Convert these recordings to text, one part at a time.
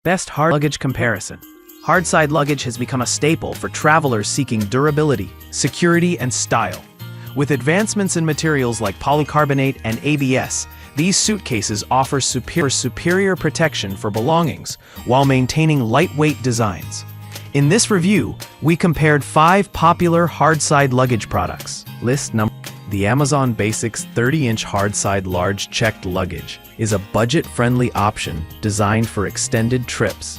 Best hard luggage comparison. Hardside luggage has become a staple for travelers seeking durability, security, and style. With advancements in materials like polycarbonate and ABS, these suitcases offer superior protection for belongings while maintaining lightweight designs. In this review, we compared 5 popular hardside luggage products. List number: the Amazon Basics 30-inch hardside large checked luggage is a budget-friendly option designed for extended trips.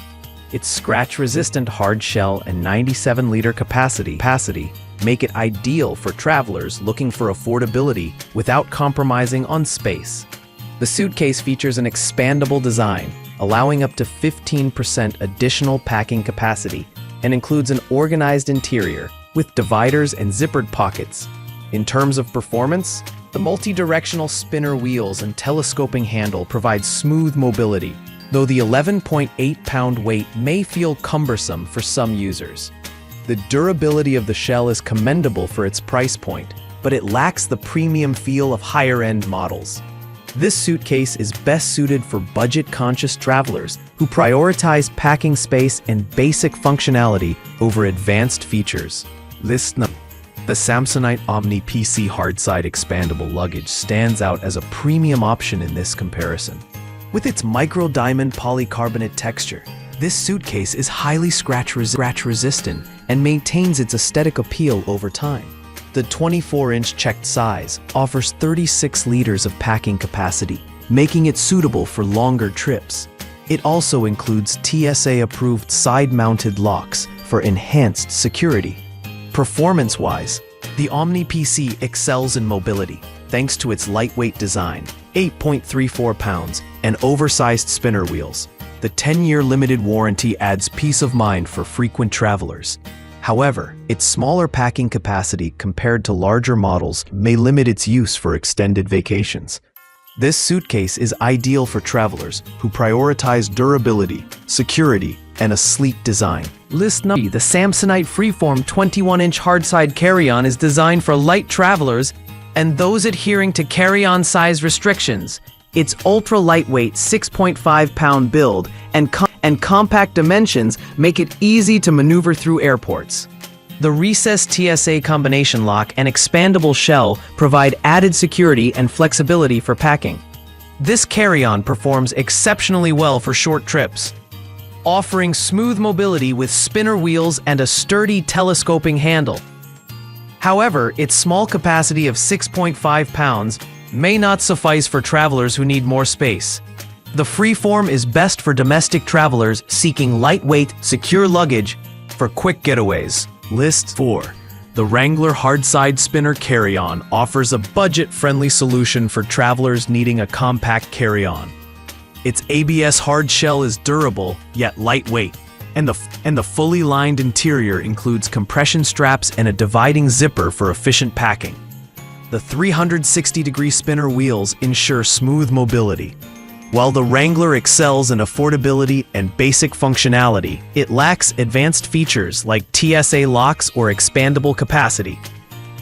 Its scratch-resistant hard shell and 97-liter capacity make it ideal for travelers looking for affordability without compromising on space. The suitcase features an expandable design, allowing up to 15% additional packing capacity, and includes an organized interior with dividers and zippered pockets. In terms of performance, the multi-directional spinner wheels and telescoping handle provide smooth mobility, though the 11.8-pound weight may feel cumbersome for some users. The durability of the shell is commendable for its price point, but it lacks the premium feel of higher-end models. This suitcase is best suited for budget-conscious travelers who prioritize packing space and basic functionality over advanced features. List number: the Samsonite OmniPC Hardside Expandable Luggage stands out as a premium option in this comparison. With its micro-diamond polycarbonate texture, this suitcase is highly scratch-resistant and maintains its aesthetic appeal over time. The 24-inch checked size offers 36 liters of packing capacity, making it suitable for longer trips. It also includes TSA-approved side-mounted locks for enhanced security. Performance-wise, the OmniPC excels in mobility thanks to its lightweight design, 8.34 pounds, and oversized spinner wheels. The 10-year limited warranty adds peace of mind for frequent travelers. However, its smaller packing capacity compared to larger models may limit its use for extended vacations. This suitcase is ideal for travelers who prioritize durability, security, and a sleek design. List number: the Samsonite Freeform 21-inch hardside carry-on is designed for light travelers and those adhering to carry-on size restrictions. Its ultra-lightweight 6.5-pound build and compact dimensions make it easy to maneuver through airports. The recessed TSA combination lock and expandable shell provide added security and flexibility for packing. This carry-on performs exceptionally well for short trips, offering smooth mobility with spinner wheels and a sturdy telescoping handle. However, its small capacity of 6.5 pounds may not suffice for travelers who need more space. The Freeform is best for domestic travelers seeking lightweight, secure luggage for quick getaways. List 4. The Wrangler Hardside Spinner Carry-On offers a budget-friendly solution for travelers needing a compact carry-on. Its ABS hard shell is durable, yet lightweight, and the fully lined interior includes compression straps and a dividing zipper for efficient packing. The 360-degree spinner wheels ensure smooth mobility. While the Wrangler excels in affordability and basic functionality, it lacks advanced features like TSA locks or expandable capacity.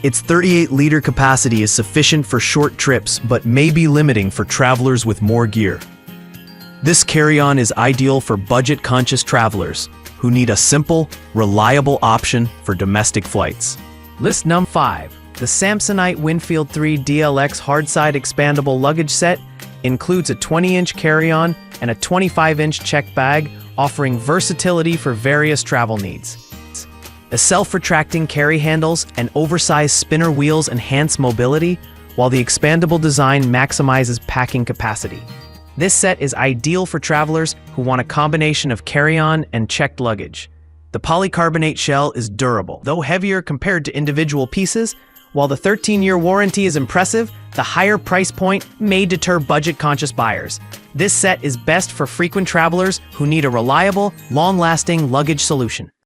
Its 38-liter capacity is sufficient for short trips but may be limiting for travelers with more gear. This carry-on is ideal for budget-conscious travelers who need a simple, reliable option for domestic flights. List number 5. The Samsonite Winfield 3 DLX Hardside Expandable Luggage Set includes a 20-inch carry-on and a 25-inch checked bag, offering versatility for various travel needs. A self-retracting carry handles and oversized spinner wheels enhance mobility, while the expandable design maximizes packing capacity. This set is ideal for travelers who want a combination of carry-on and checked luggage. The polycarbonate shell is durable, though heavier compared to individual pieces. While the 13-year warranty is impressive, the higher price point may deter budget-conscious buyers. This set is best for frequent travelers who need a reliable, long-lasting luggage solution.